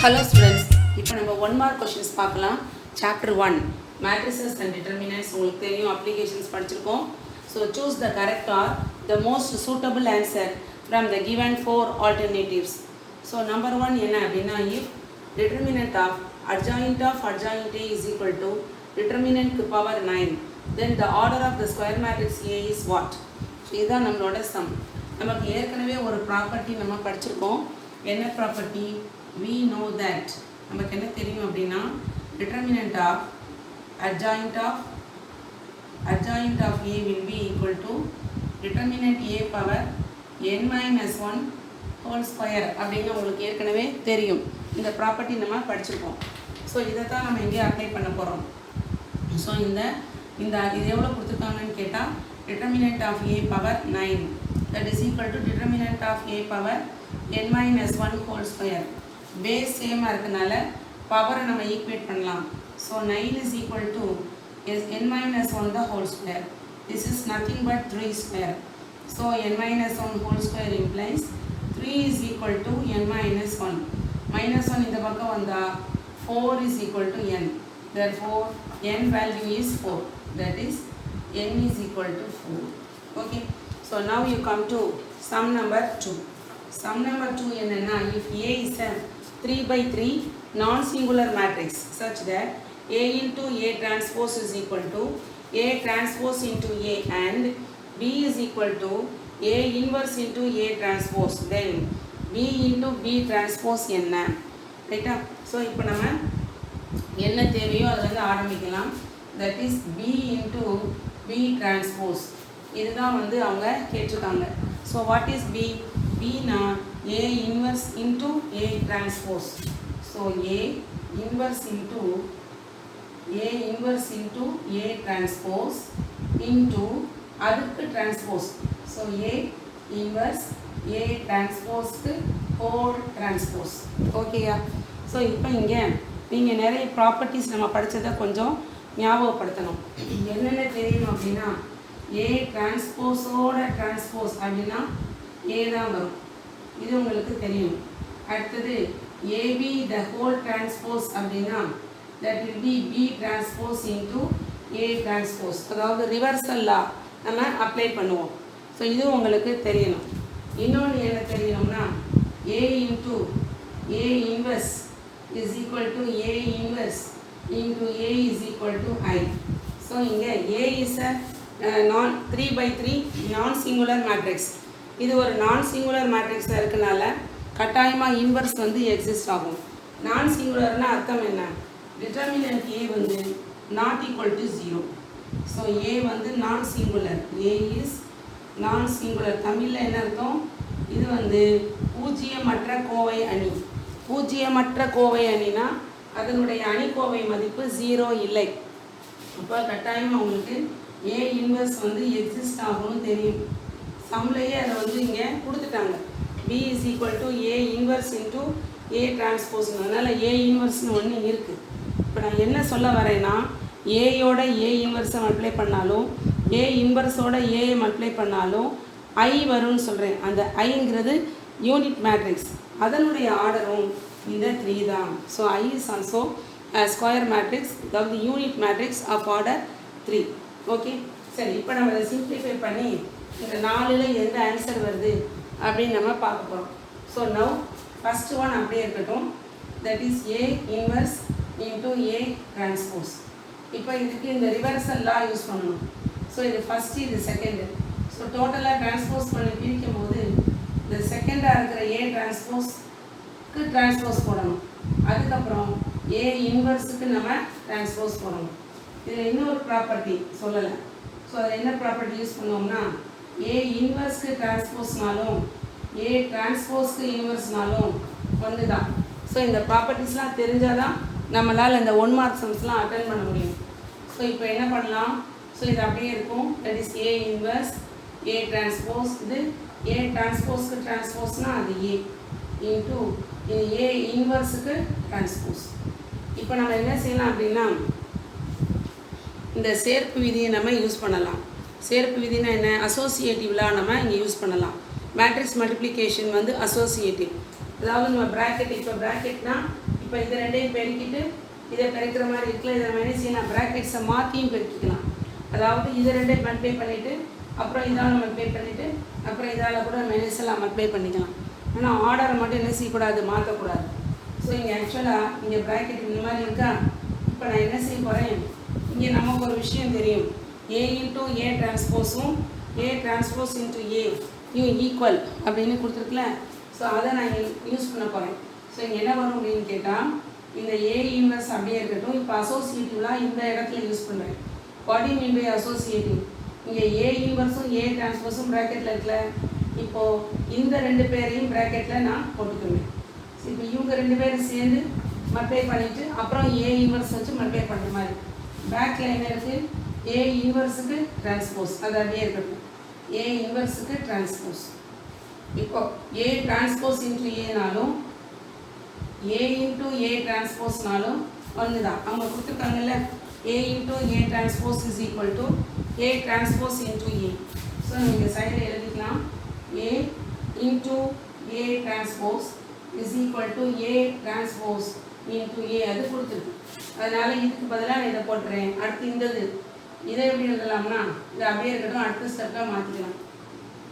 Hello students, இப்போ நம்ம 1 mark questions பார்க்கலாம். Chapter 1 matrices and determinants உங்களுக்கு தெரியும் applications படிச்சிருக்கோம். So choose the correct or the most suitable answer from the given four alternatives. So number 1 என்ன அப்படின்னா if determinant of adjoint A is equal to determinant க்கு power 9 then the order of the square matrix A is what? So இதுதான் நம்மளோட sum. நமக்கு ஏற்கனவே ஒரு property நம்ம படிச்சிருக்கோம். என்ன ப்ராப்பர்ட்டி? We know that நமக்கு என்ன தெரியும் அப்படின்னா determinant of adjoint of A will be equal to determinant A power n minus 1 whole square அப்படின்னு உங்களுக்கு ஏற்கனவே தெரியும். இந்த ப்ராப்பர்ட்டி நம்ம படிச்சிருக்கோம். ஸோ இதை தான் நம்ம இங்கே அப்ளை பண்ண போகிறோம். ஸோ இது எவ்வளோ கொடுத்துருக்காங்கன்னு கேட்டால் determinant of A power 9 that is equal to determinant of A power n minus 1 whole square. Base சேமாக இருக்கனால பவரை நம்ம ஈக்குவேட் பண்ணலாம். So 9 is equal to n minus 1 the whole square. This is nothing but 3 square. So n minus 1 whole square implies 3 is equal to n minus 1. Minus 1 இந்த பக்கம் வந்தால் 4 is equal to n. Therefore n value is 4. That is n is equal to 4. Okay. So now you come to sum number 2. Sum number 2 என்னன்னா if A is a 3 by 3 non-singular matrix such that A into A transpose is equal to A transpose into A and B is equal to A inverse into A transpose, then B into B transpose என்ன ரைட்டா? So இப்போ நம்ம என்ன தேவையோ அதில் ஆரம்பிக்கலாம். that is B into B transpose. இதுதான் அவங்க கேட்டிருக்காங்க. So what is B? B na A inverse into A transpose. So A inverse into A transpose into அதுக்கு transpose. So A inverse A transpose whole transpose. ஓகேயா? So இப்போ இங்கே நீங்கள் நிறைய properties நம்ம படித்ததை கொஞ்சம் ஞாபகப்படுத்தணும். என்னென்ன தெரியும் அப்படின்னா A டிரான்ஸ்போஸோட டிரான்ஸ்போஸ் அப்படின்னா A தான் வரும். இது உங்களுக்கு தெரியும். அடுத்தது AB the whole transpose அப்படின்னா that will be B transpose into A transpose. அதாவது ரிவர்சல் லா நம்ம அப்ளை பண்ணுவோம். ஸோ இது உங்களுக்கு தெரியணும். இன்னொன்று என்ன தெரியணும்னா A into A inverse is equal to A inverse into A is equal to I. So இங்கே A is a 3 by 3 non-singular matrix. இது ஒரு நான்-சிங்குலர் மேட்ரிக்ஸாக இருக்கனால கட்டாயமாக இன்வர்ஸ் எக்ஸிஸ்ட் ஆகும். நான்-சிங்குலர்னா அர்த்தம் என்ன? Determinant A not equal to 0. So A non-singular. A is non-singular. தமிழில் என்ன அர்த்தம்? இது பூஜ்ஜியமற்ற கோவை அணி. பூஜ்ஜியமற்ற கோவை அணினா அதனுடைய அணிக்கோவை மதிப்பு 0 இல்லை. அப்போ கட்டாயமாக உங்களுக்கு A இன்வர்ஸ் எக்ஸிஸ்ட் ஆகும்னு தெரியும். சம்லையே அதை இங்கே கொடுத்துட்டாங்க. B is equal to A inverse into A டிரான்ஸ்போஸ்னு. அதனால் A இன்வர்ஸ்னு ஒன்று இருக்குது. இப்போ நான் என்ன சொல்ல வரேன்னா ஏயோட A இன்வர்ஸை மல்டிப்ளை பண்ணாலும் A இன்வர்ஸோட A மல்டிப்ளை பண்ணாலும் I வரும்னு சொல்கிறேன். அந்த ஐங்கிறது யூனிட் மேட்ரிக்ஸ். அதனுடைய ஆர்டரும் இந்த 3 தான். So I is also square matrix, அதாவது unit matrix of order 3. Okay, சரி. இப்போ நம்ம அதை சிம்ப்ளிஃபை பண்ணி இந்த 4ல் எந்த ஆன்சர் வருது அப்படின்னு நம்ம பார்க்க போகிறோம். ஸோ நவ் ஃபஸ்ட்டு ஒன் அப்படியே இருக்கட்டும். That is A inverse into A transpose. இப்போ இதுக்கு இந்த ரிவர்சல் லா யூஸ் பண்ணணும். ஸோ இது ஃபஸ்ட்டு, இது செகண்டு. ஸோ டோட்டலாக டிரான்ஸ்போஸ் பண்ணி பிரிக்கும் போது இந்த செகண்டாக இருக்கிற A டிரான்ஸ்போஸ்க்கு டிரான்ஸ்போஸ் போடணும். அதுக்கப்புறம் A இன்வர்ஸுக்கு நம்ம டிரான்ஸ்போஸ் போடணும். இதில் இன்னொரு ப்ராப்பர்ட்டி சொல்லலை. ஸோ அதில் என்ன ப்ராப்பர்ட்டி யூஸ் பண்ணுவோம்னா A இன்வர்ஸ்க்கு டிரான்ஸ்போஸ்னாலும் A டிரான்ஸ்போஸ்க்கு இன்வர்ஸ்னாலும் ஒன்று தான். ஸோ இந்த ப்ராப்பர்ட்டிஸ்லாம் தெரிஞ்சால் தான் நம்மளால் இந்த 1 மார்க் சம்ஸ்லாம் அட்டன் பண்ண முடியும். ஸோ இப்போ என்ன பண்ணலாம்? ஸோ இது அப்படியே இருக்கும். That is A inverse A transpose. இது A டிரான்ஸ்போஸ்க்கு டிரான்ஸ்போஸ்னால் அது A இன்ட்டு இது A இன்வர்ஸுக்கு டிரான்ஸ்போஸ். இப்போ நம்ம என்ன செய்யலாம் அப்படின்னா இந்த சேர்ப்பு விதியை நம்ம யூஸ் பண்ணலாம். சேர்ப்பு விதினா என்ன? அசோசியேட்டிவ்லாம் நம்ம இங்கே யூஸ் பண்ணலாம். Matrix multiplication associative. அதாவது நம்ம ப்ராக்கெட், இப்போ ப்ராக்கெட்னா இப்போ இது ரெண்டையும் பெருக்கிட்டு இதை பெருக்கிற மாதிரி இருக்குல்ல, இதை மைனஸ் நான் ப்ராக்கெட்ஸை மாற்றியும் பெருக்கிக்கலாம். அதாவது இது ரெண்டையும் மல்டிப்ளை பண்ணிவிட்டு அப்புறம் இதால் மல்டிப்ளை பண்ணிவிட்டு அப்புறம் இதால் கூட மைனஸ் எல்லாம் மல்டிப்ளை பண்ணிக்கலாம். ஆனால் ஆர்டரை மட்டும் என்ன செய்யக்கூடாது, மாற்றக்கூடாது. ஸோ இங்கே ஆக்சுவலாக இங்கே ப்ராக்கெட் இந்த மாதிரி இருக்கா. இப்போ நான் என்ன செய்ய போகிறேன், இங்கே நமக்கு ஒரு விஷயம் தெரியும், ஏ இன்ட்டு ஏ டிரான்ஸ்போஸும் A transpose into A equal அப்படின்னு கொடுத்துருக்குல. ஸோ அதை நான் யூஸ் பண்ண போகிறேன். ஸோ இங்கே என்ன வரும் அப்படின்னு கேட்டால், இந்த ஏ இன்வர்ஸ் அப்படியே இருக்கட்டும். இப்போ அசோசியேட்டிவ்லாம் இந்த இடத்துல யூஸ் பண்ணுறேன். What you mean by associative? இங்கே ஏ இன்வர்ஸும் ஏ டிரான்ஸ்போஸும் ப்ராக்கெட்டில் இருக்குல்ல. இப்போது இந்த ரெண்டு பேரையும் ப்ராக்கெட்டில் நான் போட்டுக்குவேன். ஸோ இப்போ இவங்க ரெண்டு பேரும் சேர்ந்து மல்டிப்ளை பண்ணிவிட்டு அப்புறம் ஏ இன்வர்ஸ் வச்சு மல்டிப்ளை பண்ணுற மாதிரி. பேக்கில் என்ன இருக்குது, ஏ இன்வர்ஸுக்கு டிரான்ஸ்போஸ், அது அப்படியே இருக்கட்டும். ஏ இன்வர்ஸுக்கு டிரான்ஸ்போஸ். இப்போ ஏ டிரான்ஸ்போஸ் இன்ட்டு ஏனாலும் ஏ இன்ட்டு ஏ டிரான்ஸ்போஸ்னாலும் ஒன்று தான். அவங்க கொடுத்துருக்காங்கல்ல, A into A transpose is equal to A transpose into A. So நீங்கள் சைடில் எழுதிக்கலாம், A into A transpose is equal to A transpose into A. அது கொடுத்துருக்கு. அதனால் இதுக்கு பதிலாக நான் இதை போட்டுறேன். அடுத்து இந்தது இதை எப்படி எழுதலாம்னா, இது அப்படியே இருக்கட்டும், அடுத்த ஸ்டெப்பில் மாற்றிக்கலாம்.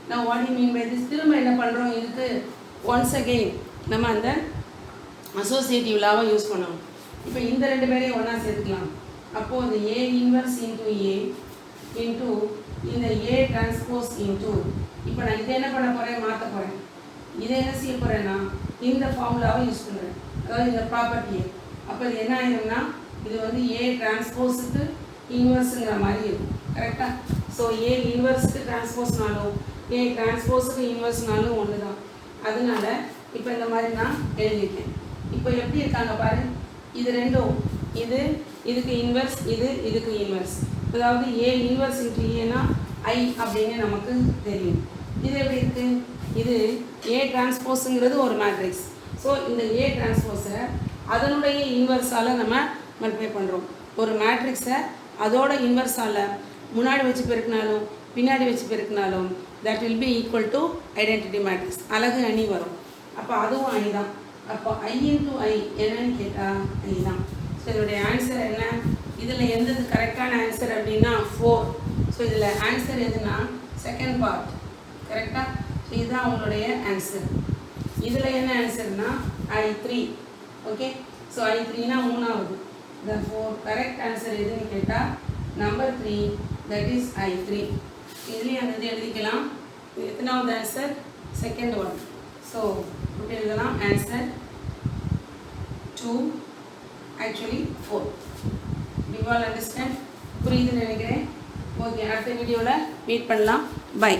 நான் what you mean by this, திரும்ப என்ன பண்ணுறோம், இதுக்கு ஒன்ஸ் அகெயின் நம்ம அந்த அசோசியேட்டிவ் லாவை யூஸ் பண்ணணும். இப்போ இந்த ரெண்டு பேரையும் ஒன்றா சேர்த்துக்கலாம். அப்போது இந்த A inverse into A into இந்த ஏ டிரான்ஸ்போஸ் இன்ட்டு, இப்போ நான் இதை என்ன பண்ண போகிறேன், மாற்ற போகிறேன். இதை என்ன செய்ய போகிறேன்னா இந்த ஃபார்முலாவை யூஸ் பண்ணுறேன், அதாவது இந்த ப்ராப்பர்ட்டியை. அப்போ இது என்ன ஆயிரும்னா, இது வந்து ஏ டிரான்ஸ்போஸுக்கு இன்வர்ஸுங்கிற மாதிரி இருக்கும். கரெக்டாக? ஸோ ஏ இன்வர்ஸுக்கு டிரான்ஸ்போஸ்னாலும் ஏ டிரான்ஸ்போஸுக்கு இன்வர்ஸ்னாலும் ஒன்று தான். அதனால இப்போ இந்த மாதிரி நான் எழுதியிருக்கேன். இப்போ எப்படி இருக்காங்க பாரு, இது ரெண்டும், இது இதுக்கு இன்வர்ஸ், இது இதுக்கு இன்வர்ஸ். அதாவது ஏ இன்வர்ஸ் இன்ட்டு ஏன்னா ஐ அப்படின்னு நமக்கு தெரியும். இது எப்படி இருக்குது, இது ஏ டிரான்ஸ்போஸுங்கிறது ஒரு மேட்ரிக்ஸ். ஸோ இந்த ஏ டிரான்ஸ்போஸை அதனுடைய இன்வர்ஸால் நம்ம மல்டிப்ளை பண்ணுறோம். ஒரு மேட்ரிக்ஸை அதோட இன்வர்ஸால் முன்னாடி வச்சு பெருக்கினாலும் பின்னாடி வச்சு பெருக்கினாலும் that will be equal to identity matrix, அழகு அணி வரும். அப்போ அதுவும் ஐ தான். அப்போ ஐ இன்ட்டு ஐ என்னன்னு கேட்டால் ஐ தான். ஸோ இதனுடைய ஆன்சர் என்ன, இதில் எந்தது கரெக்டான ஆன்சர் அப்படின்னா 4. ஸோ இதில் ஆன்சர் எதுனா செகண்ட் பார்ட். கரெக்டாக? ஸோ இதுதான் அவங்களுடைய ஆன்சர். இதில் என்ன ஆன்சர்னா I3. ஓகே, ஸோ I3னா 3வது. the 4 கரெக்ட் ஆன்சர் எதுன்னு கேட்டால் நம்பர் 3, that is I3. இதுலேயும் அந்த இது எழுதிக்கலாம். எத்தனாவது ஆன்சர், செகண்ட் ஒன். ஸோ இப்படி எழுதலாம், answer 2, actually 4. you all understand? புரியுதுன்னு நினைக்கிறேன். ஓகே, அடுத்த வீடியோவில் மீட் பண்ணலாம். பை.